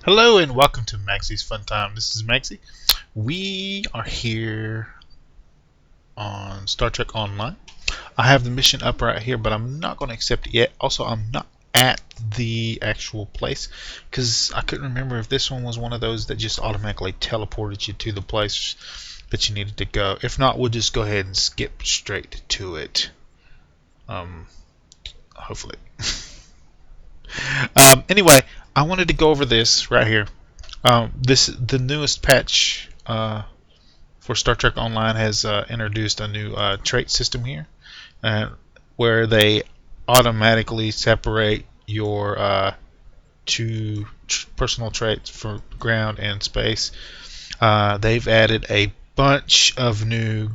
Hello and welcome to Maggie's Fun Time. This is Magzie. We are here on Star Trek Online. I have the mission up right here, but I'm not going to accept it yet. Also, I'm not at the actual place because I couldn't remember if this one was one of those that just automatically teleported you to the place that you needed to go. If not, we'll just go ahead and skip straight to it. Hopefully. Anyway, I wanted to go over this right here. The newest patch for Star Trek Online has introduced a new trait system here, where they automatically separate your two personal traits for ground and space. They've added a bunch of new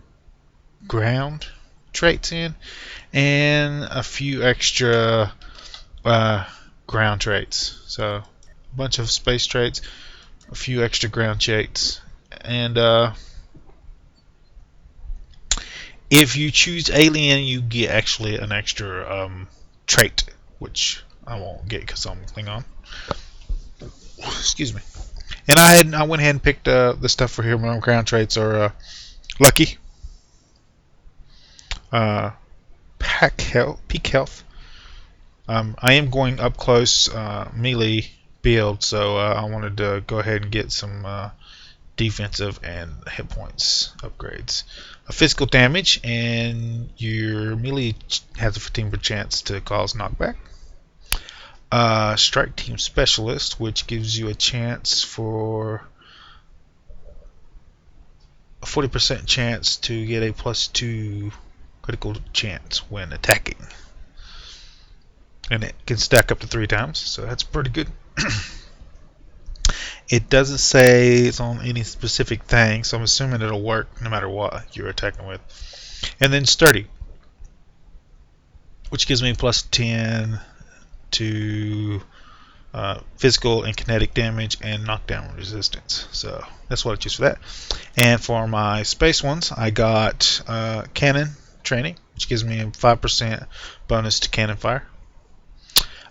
ground traits in, and a few extra ground traits. So a bunch of space traits, a few extra ground traits, and if you choose alien, you get actually an extra trait, which I won't get because I'm Klingon. Excuse me. And I went ahead and picked the stuff for here. My ground traits are lucky, peak health. I am going up close melee build, so I wanted to go ahead and get some defensive and hit points upgrades. Physical damage, and your melee has a 15% chance to cause knockback. Strike Team Specialist, which gives you a chance for a 40% chance to get a +2 critical chance when attacking. And it can stack up to 3 times, so that's pretty good. It doesn't say it's on any specific thing, so I'm assuming it'll work no matter what you're attacking with. And then Sturdy, which gives me +10 to physical and kinetic damage and knockdown resistance. So that's what I choose for that. And for my space ones, I got cannon training, which gives me a 5% bonus to cannon fire.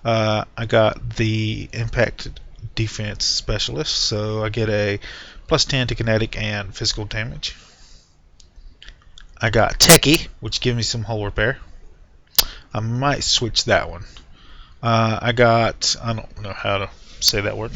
I got the impact defense specialist, so I get a +10 to kinetic and physical damage. I got techie, which gives me some hull repair. I might switch that one. I don't know how to say that word,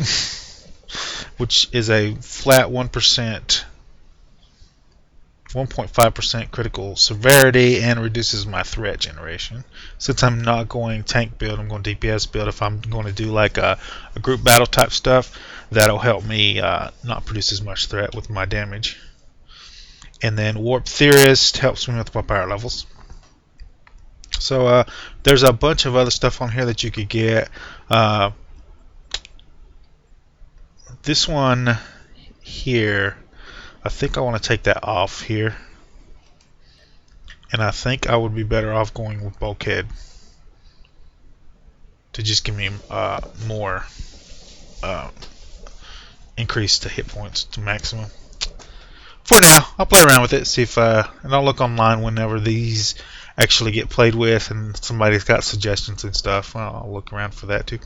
which is a flat 1.5% critical severity and reduces my threat generation. Since I'm not going tank build, I'm going DPS build. If I'm going to do like a group battle type stuff, that'll help me not produce as much threat with my damage. And then Warp Theorist helps me with my power levels. So there's a bunch of other stuff on here that you could get. This one here, I think I want to take that off here. And I think I would be better off going with Bulkhead to just give me more increase to hit points to maximum. For now, I'll play around with it, see if and I'll look online whenever these actually get played with, and somebody's got suggestions and stuff. Well, I'll look around for that too.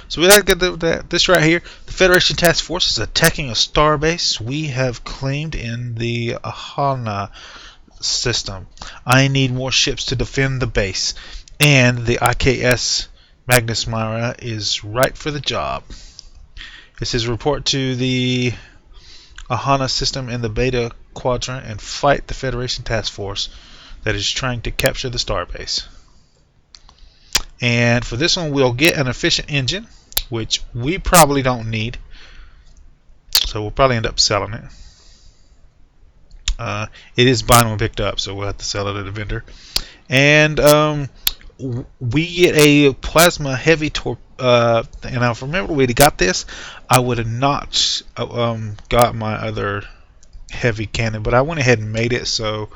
So with that, this right here, the Federation Task Force is attacking a starbase we have claimed in the Ahana system. I need more ships to defend the base, and the IKS Magnus Myra is right for the job. It says report to the Ahana system in the Beta Quadrant and fight the Federation Task Force that is trying to capture the starbase. And for this one, we'll get an efficient engine, which we probably don't need, so we'll probably end up selling it. It is buying when picked up, so we'll have to sell it at a vendor. And we get a plasma heavy and I remember we got this, I would have not got my other heavy cannon, but I went ahead and made it, so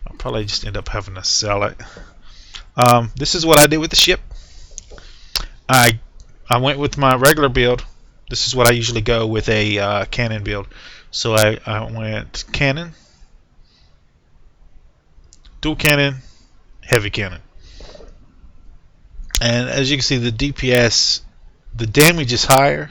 I'll probably just end up having to sell it. This is what I did with the ship. I went with my regular build. This is what I usually go with a cannon build. So I went cannon, dual cannon, heavy cannon. And as you can see, the DPS, the damage is higher,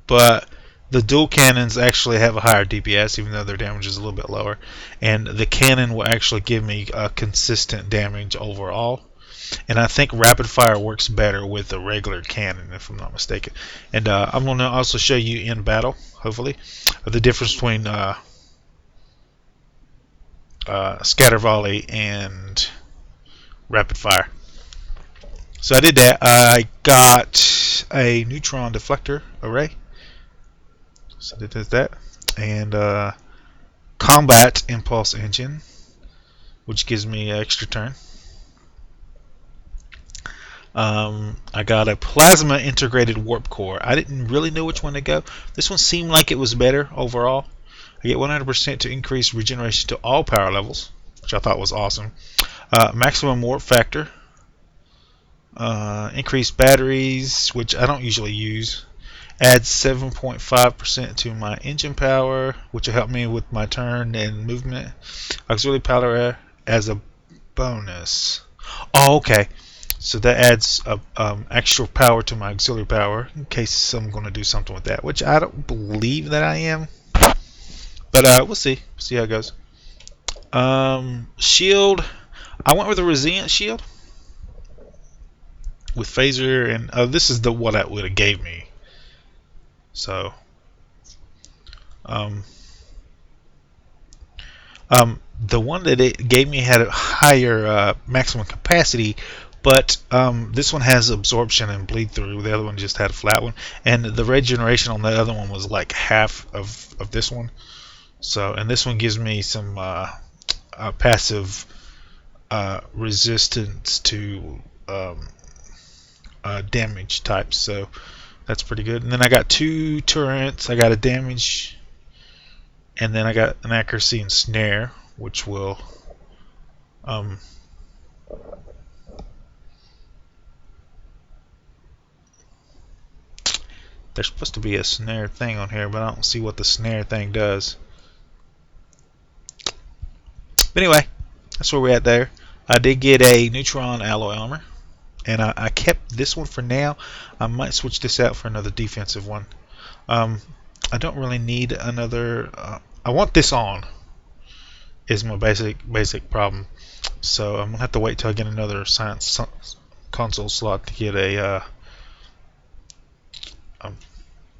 but the dual cannons actually have a higher DPS, even though their damage is a little bit lower. And the cannon will actually give me consistent damage overall. And I think rapid fire works better with a regular cannon, if I'm not mistaken. And I'm going to also show you in battle, hopefully, the difference between scatter volley and rapid fire. So I did that. I got a neutron deflector array. So it does that. And combat impulse engine, which gives me an extra turn. I got a plasma integrated warp core. I didn't really know which one to go. This one seemed like it was better overall. I get 100% to increase regeneration to all power levels, which I thought was awesome. Maximum warp factor. Increased batteries, which I don't usually use. Adds 7.5% to my engine power, which will help me with my turn and movement. Auxiliary power as a bonus. Oh, okay. So that adds extra power to my auxiliary power in case I'm going to do something with that, which I don't believe that I am. But we'll see. We'll see how it goes. Shield. I went with a resilient shield with phaser, and this is what it would have gave me. So, the one that it gave me had a higher maximum capacity, but this one has absorption and bleed through. The other one just had a flat one, and the regeneration on the other one was like half of this one. So, and this one gives me some passive resistance to damage types. So that's pretty good. And then I got 2 turrets. I got a damage, and then I got an accuracy and snare, which will there's supposed to be a snare thing on here, but I don't see what the snare thing does. But anyway, that's where we're at there. I did get a neutron alloy armor, and I kept this one for now. I might switch this out for another defensive one. I don't really need another. I want this on. Is my basic problem. So I'm gonna have to wait till I get another science console slot to get a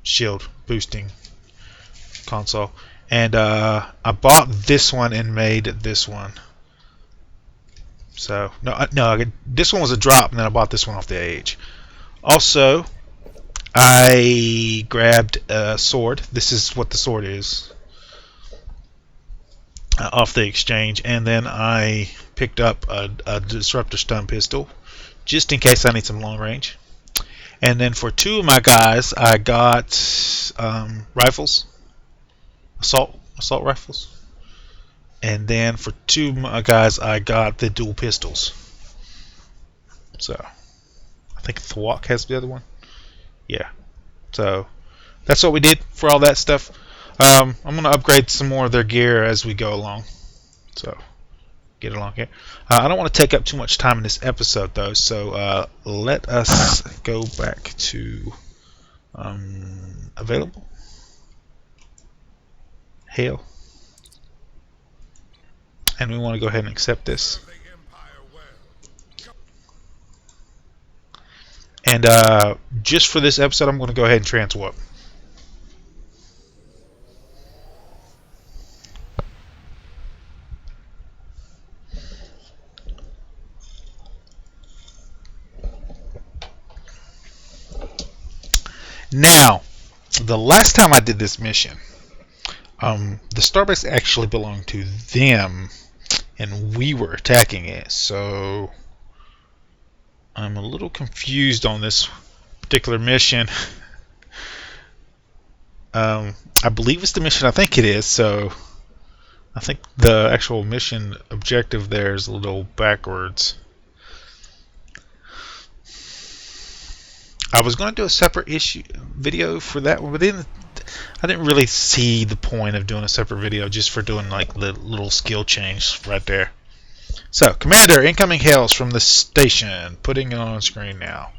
shield boosting console. And I bought this one and made this one. So no, this one was a drop, and then I bought this one off the AH. Also, I grabbed a sword. This is what the sword is off the exchange, and then I picked up a disruptor stun pistol just in case I need some long range. And then for 2 of my guys, I got rifles, assault rifles. And then for 2 of my guys, I got the dual pistols. So I think Thwok has the other one. Yeah. So that's what we did for all that stuff. I'm going to upgrade some more of their gear as we go along. So get along here. I don't want to take up too much time in this episode, though. So let us go back to available. Hail. And we want to go ahead and accept this. And just for this episode, I'm going to go ahead and transwarp. Now, the last time I did this mission, the starbase actually belonged to them, and we were attacking it. So I'm a little confused on this particular mission. I believe it's the mission I think it is, so I think the actual mission objective there is a little backwards. I was going to do a separate video for that one, but I didn't really see the point of doing a separate video just for doing like the little skill change right there. So, Commander, incoming hails from the station. Putting it on screen now.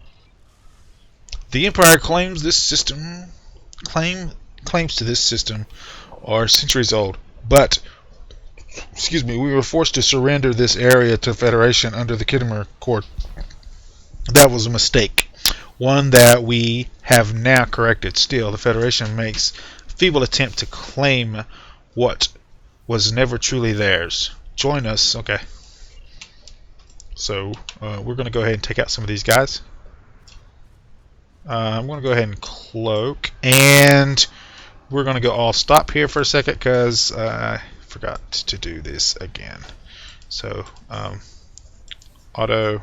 The Empire claims this system claims to this system are centuries old, but excuse me, we were forced to surrender this area to Federation under the Kittimer Accord. That was a mistake, one that we have now corrected. Still, the Federation makes a feeble attempt to claim what was never truly theirs. Join us. Okay. So we're going to go ahead and take out some of these guys. I'm going to go ahead and cloak, and we're going to go all stop here for a second because I forgot to do this again. So auto.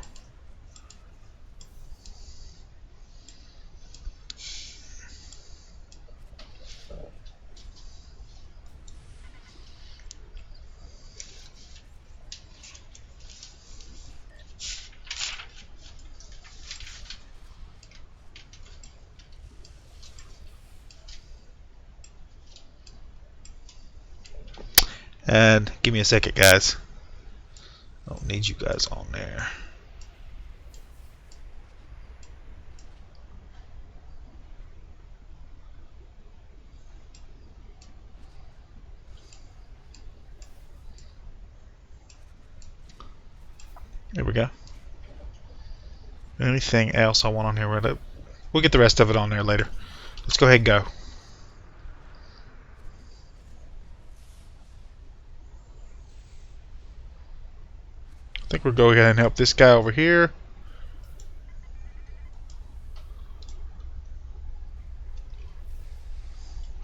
And give me a second, guys. I don't need you guys on there. There we go. Anything else I want on here? We'll get the rest of it on there later. Let's go ahead and go. I think we'll go ahead and help this guy over here.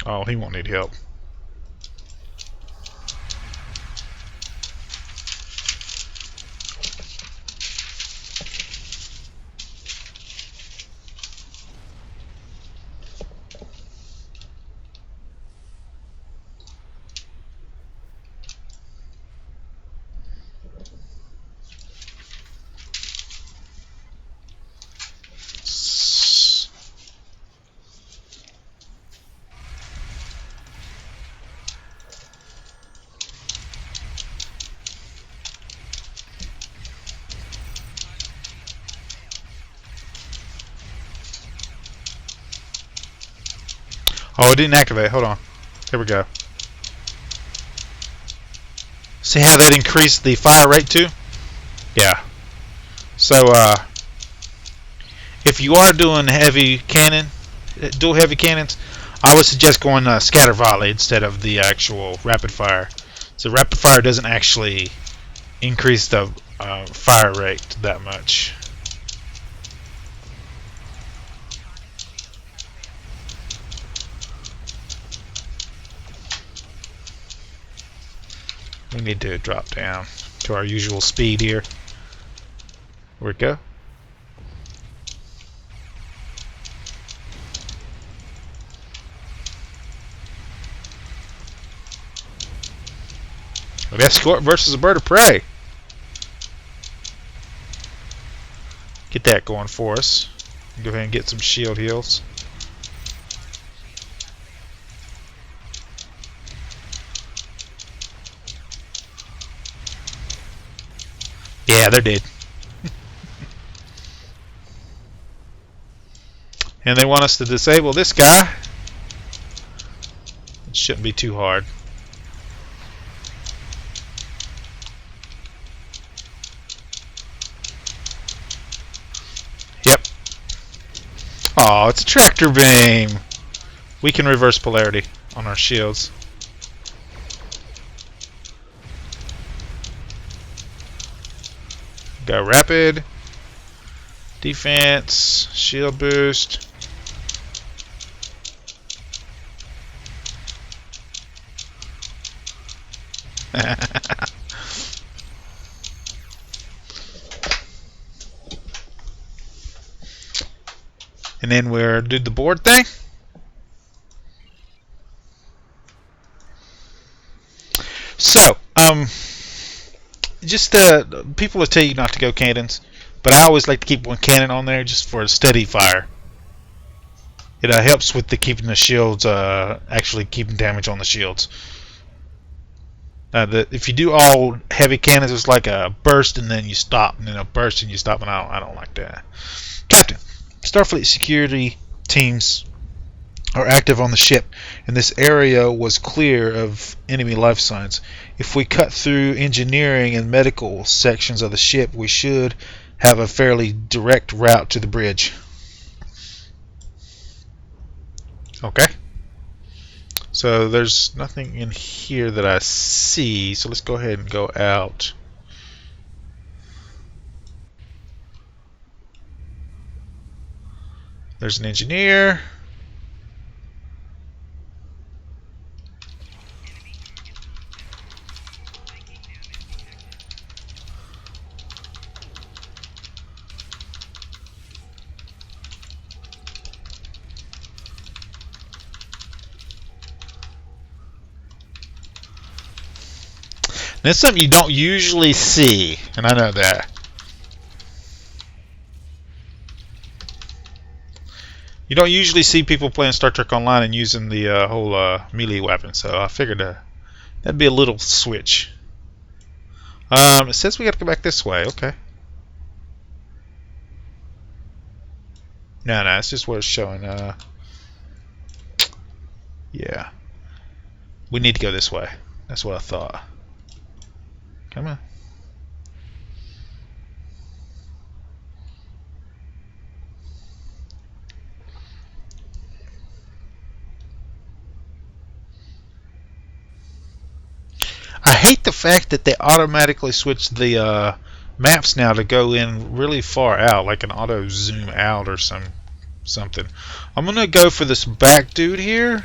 Oh, he won't need help. Oh, it didn't activate. Hold on. Here we go. See how that increased the fire rate too? Yeah. So, if you are doing heavy cannon, dual heavy cannons, I would suggest going scatter volley instead of the actual rapid fire. So rapid fire doesn't actually increase the fire rate that much. We need to drop down to our usual speed here. Where'd it go? An escort versus a bird of prey. Get that going for us. Go ahead and get some shield heals. Yeah, they're dead. And they want us to disable this guy. It shouldn't be too hard. Yep. Oh, it's a tractor beam. We can reverse polarity on our shields. Got rapid, defense, shield boost. And then we'll do the board thing. So, just people will tell you not to go cannons, but I always like to keep one cannon on there just for a steady fire. It helps with keeping the shields, actually keeping damage on the shields. If you do all heavy cannons, it's like a burst and then you stop, and then a burst and you stop, and I don't like that. Captain, Starfleet security teams are active on the ship, and this area was clear of enemy life signs. If we cut through engineering and medical sections of the ship, we should have a fairly direct route to the bridge. Okay. So there's nothing in here that I see, so let's go ahead and go out. There's an engineer. That's something you don't usually see, and I know that. You don't usually see people playing Star Trek Online and using the whole melee weapon, so I figured that'd be a little switch. It says we got to go back this way. Okay. No, it's just what it's showing. Yeah. We need to go this way. That's what I thought. Come on. I hate the fact that they automatically switch the maps now to go in really far out, like an auto zoom out or something. I'm gonna go for this back dude here,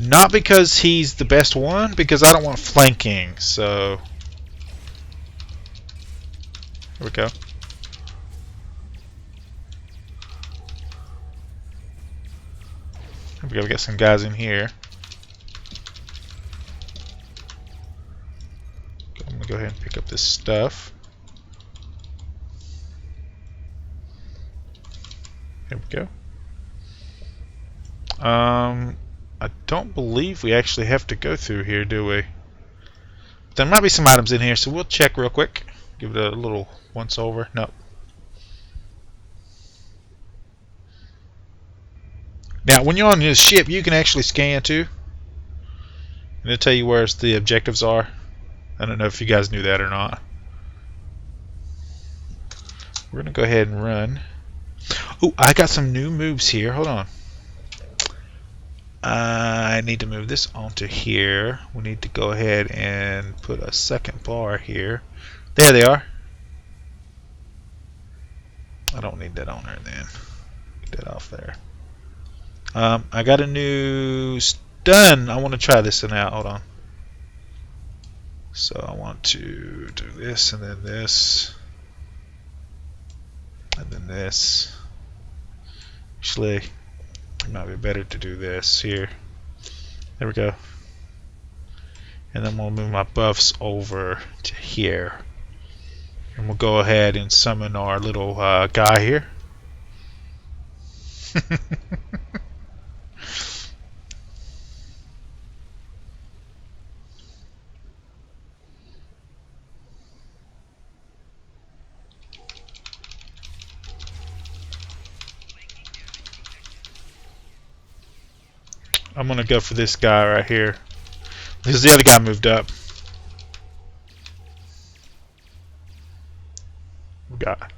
not because he's the best one, because I don't want flanking. So here we go. Here we go. We got some guys in here. I'm gonna go ahead and pick up this stuff. Here we go. I don't believe we actually have to go through here, do we? There might be some items in here, so we'll check real quick. Give it a little once over. Nope. Now, when you're on this ship, you can actually scan too, and it'll tell you where the objectives are. I don't know if you guys knew that or not. We're gonna go ahead and run. Oh, I got some new moves here. Hold on. I need to move this onto here. We need to go ahead and put a second bar here. There they are. I don't need that on there then. Get that off there. I got a new stun. I want to try this one out. Hold on. So I want to do this and then this. And then this. Actually, it might be better to do this here. There we go. And then we'll move my buffs over to here. And we'll go ahead and summon our little guy here. I'm gonna go for this guy right here because the other guy moved up. We got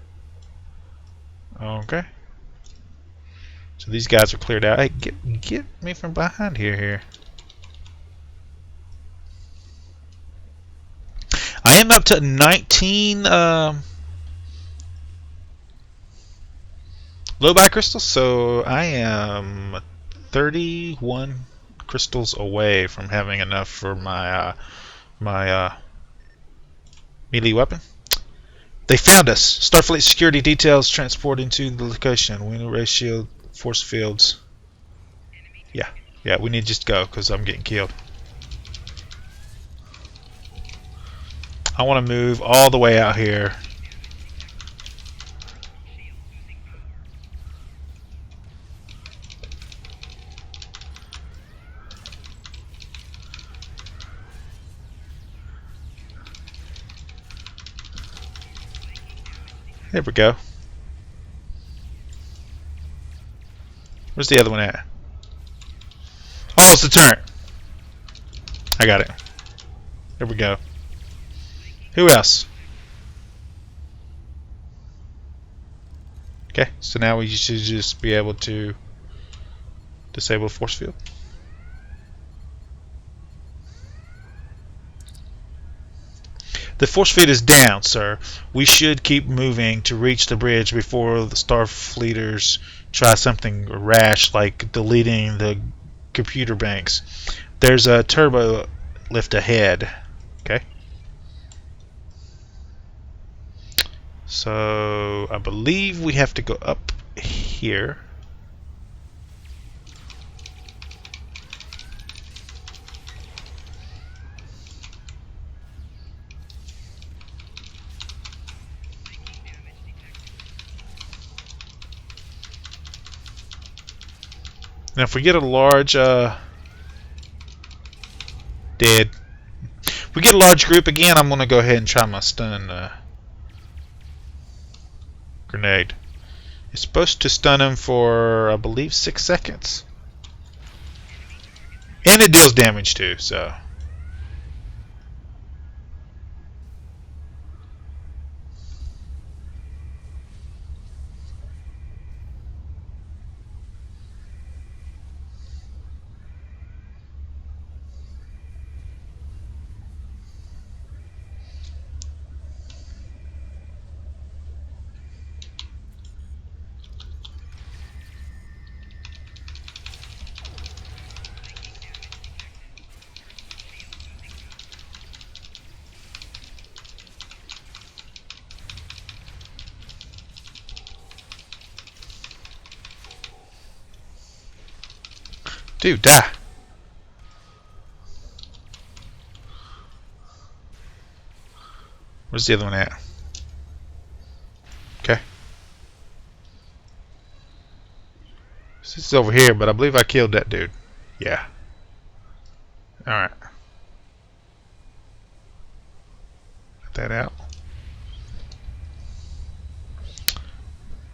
okay. So these guys are cleared out. Hey, get me from behind here. I am up to 19 low buy crystals, so I am 31 crystals away from having enough for my melee weapon. They found us. Starfleet security details transport into the location. Wind ratio, force fields. Yeah, we need to just go because I'm getting killed. I want to move all the way out here. There we go. Where's the other one at? Oh, it's the turret. I got it. There we go. Who else? Okay, so now we should just be able to disable force field. The force field is down, sir. We should keep moving to reach the bridge before the Starfleeters try something rash like deleting the computer banks. There's a turbo lift ahead. Okay. So I believe we have to go up here. Now if we get a large dead. If we get a large group again, I'm gonna go ahead and try my stun grenade. It's supposed to stun him for, I believe, 6 seconds. And it deals damage too, so. Dude, die. Where's the other one at? Okay. This is over here, but I believe I killed that dude. Yeah. Alright. Got that out.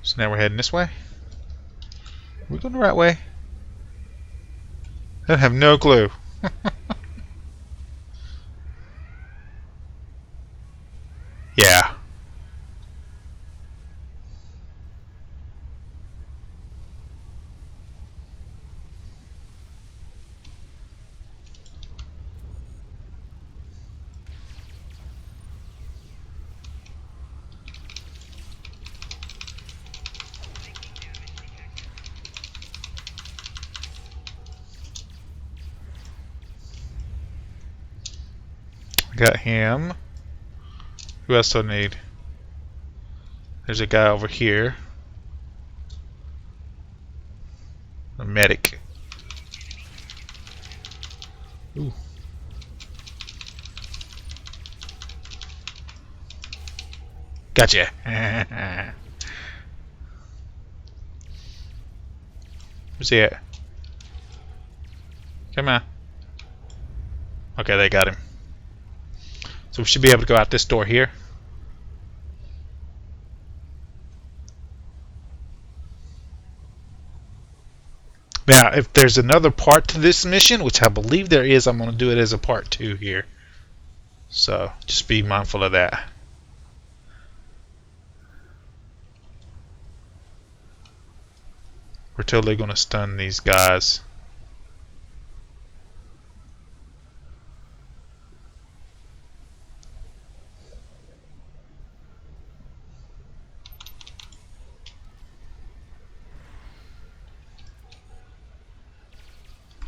So now we're heading this way. Are we going the right way? I have no clue. Yeah. I got him. Who else do I need? There's a guy over here. A medic. Ooh. Gotcha. Where's he at? Come on. Okay, they got him. So we should be able to go out this door here. Now, if there's another part to this mission, which I believe there is, I'm going to do it as a part 2 here. So, just be mindful of that. We're totally going to stun these guys.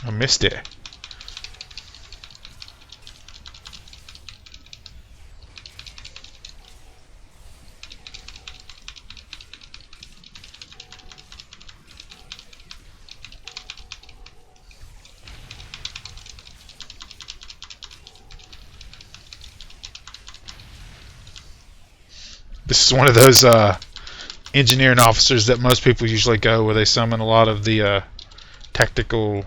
I missed it. This is one of those engineering officers that most people usually go, where they summon a lot of the tactical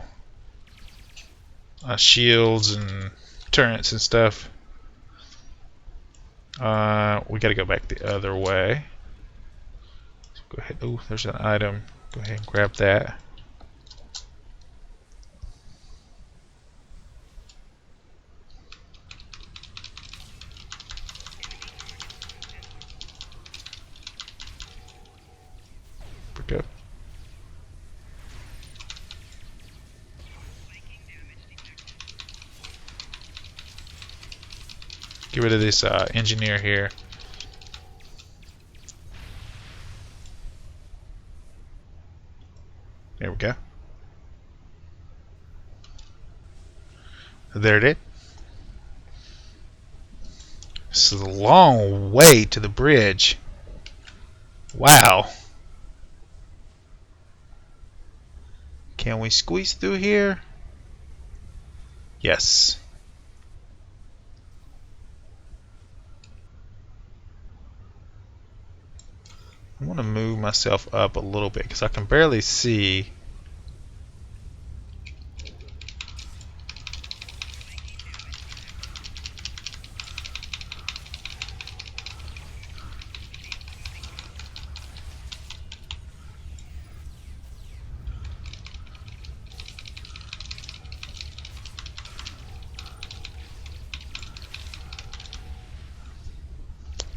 shields and turrets and stuff. We got to go back the other way. So go ahead. Oh, there's an item. Go ahead and grab that. go. Get rid of this engineer here. There we go. There it is. This is a long way to the bridge. Wow. Can we squeeze through here? Yes. I want to move myself up a little bit because I can barely see.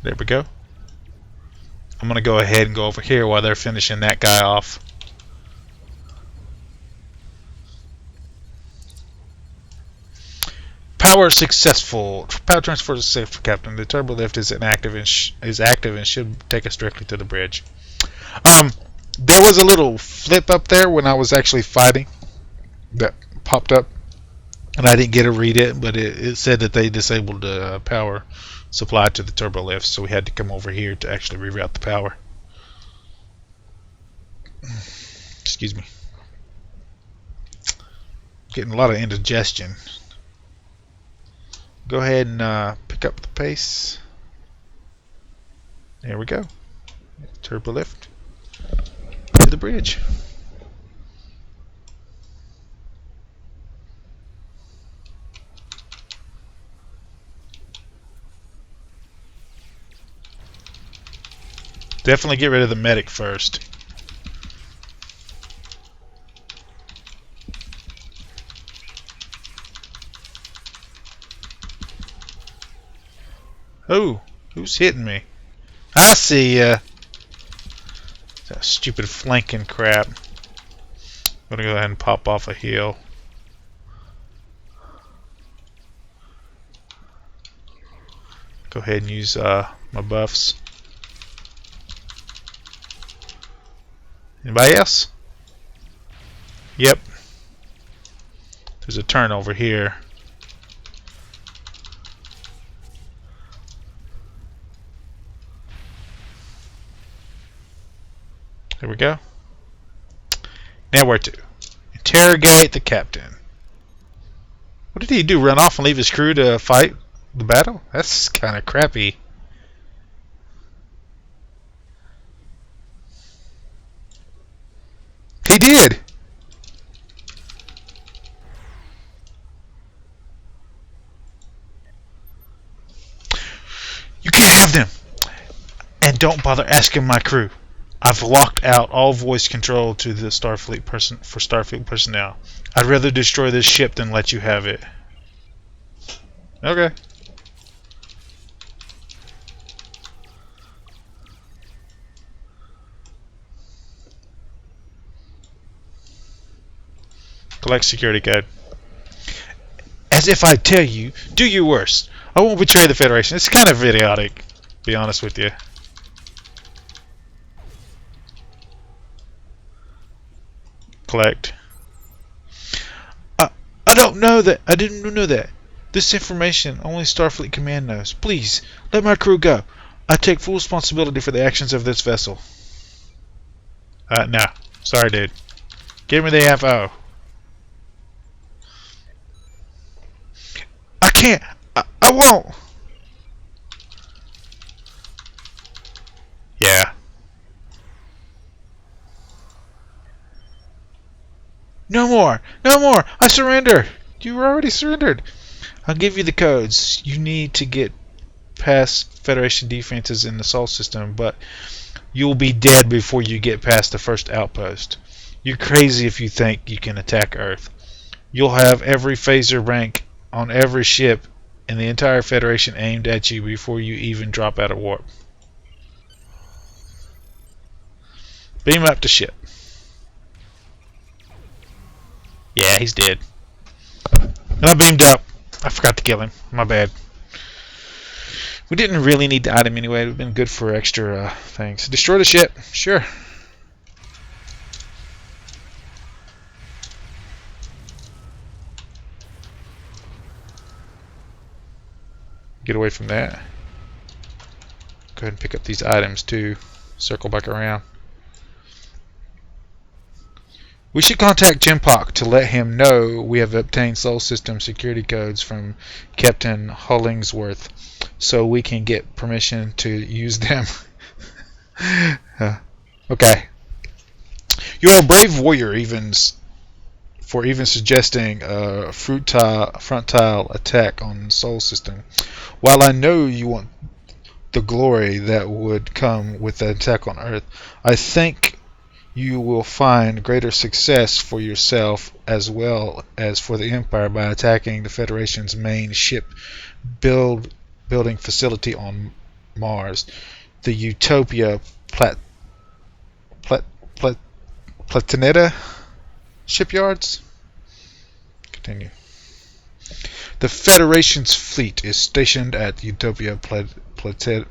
There we go. I'm going to go ahead and go over here while they're finishing that guy off. Power successful. Power transfer is safe for Captain. The turbo lift is inactive and active and should take us directly to the bridge. There was a little flip up there when I was actually fighting that popped up, and I didn't get to read it, but it said that they disabled the power supply to the turbo lift, so we had to come over here to actually reroute the power. Excuse me. Getting a lot of indigestion. Go ahead and pick up the pace. There we go. Turbo lift to the bridge. Definitely get rid of the medic first. Oh, who's hitting me? I see ya. That stupid flanking crap. I'm gonna go ahead and pop off a heal. Go ahead and use my buffs. Anybody else? Yep. There's a turn over here. There we go. Now where to? Interrogate the captain. What did he do? Run off and leave his crew to fight the battle? That's kind of crappy. He did! You can't have them! And don't bother asking my crew. I've locked out all voice control to the Starfleet personnel. I'd rather destroy this ship than let you have it. Okay. Collect security code. As if I tell you, do your worst. I won't betray the Federation. It's kind of idiotic, to be honest with you. Collect. I don't know that. I didn't know that. This information only Starfleet Command knows. Please, let my crew go. I take full responsibility for the actions of this vessel. No. Sorry, dude. Give me the FO. I can't. I won't. Yeah. No more! No more! I surrender! You were already surrendered! I'll give you the codes. You need to get past Federation defenses in the Sol system, but you'll be dead before you get past the first outpost. You're crazy if you think you can attack Earth. You'll have every phaser rank on every ship in the entire Federation aimed at you before you even drop out of warp. Beam up to ship. Yeah, he's dead. And I beamed up. I forgot to kill him. My bad. We didn't really need the item anyway. It would have been good for extra things. Destroy the ship. Sure. Get away from that. Go ahead and pick up these items too. Circle back around. We should contact Jimpock to let him know we have obtained Sol System security codes from Captain Hollingsworth so we can get permission to use them. Okay. You're a brave warrior for even suggesting a frontal attack on Sol System. While I know you want the glory that would come with the attack on Earth, I think you will find greater success for yourself as well as for the Empire by attacking the Federation's main ship building facility on Mars, the Utopia Platineta shipyards. Continue. The Federation's fleet is stationed at Utopia Planeta,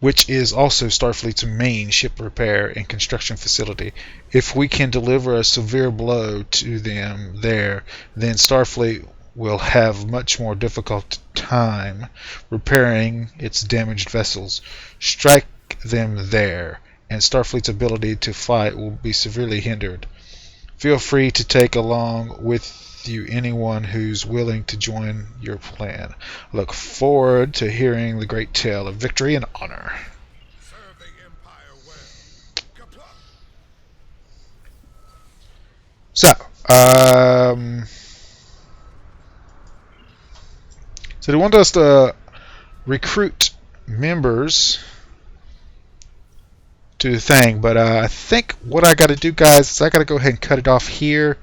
which is also Starfleet's main ship repair and construction facility. If we can deliver a severe blow to them there, then Starfleet will have much more difficult time repairing its damaged vessels. Strike them there, and Starfleet's ability to fight will be severely hindered. Feel free to take along with you anyone who's willing to join your plan. Look forward to hearing the great tale of victory and honor. Serve the Empire well. So they want us to recruit members to the thing, but I think what I got to do, guys, is I got to go ahead and cut it off here,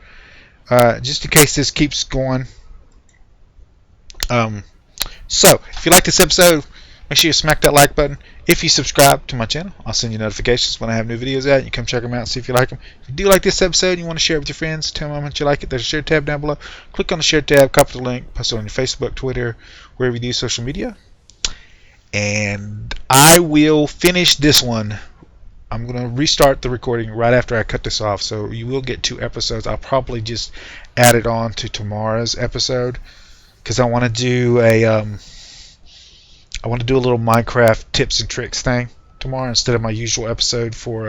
just in case this keeps going. So if you like this episode, make sure you smack that like button. If you subscribe to my channel, I'll send you notifications when I have new videos out. You come check them out and see if you like them. If you do like this episode and you want to share it with your friends, tell them how much you like it. There's a share tab down below. Click on the share tab, copy the link, post it on your Facebook, Twitter, wherever you do social media. And I will finish this one. I'm going to restart the recording right after I cut this off. So you will get 2 episodes. I'll probably just add it on to tomorrow's episode because I want to do a little Minecraft tips and tricks thing tomorrow instead of my usual episode for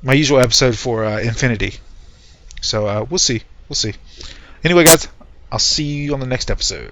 my usual episode for Infinity. So we'll see. Anyway, guys, I'll see you on the next episode.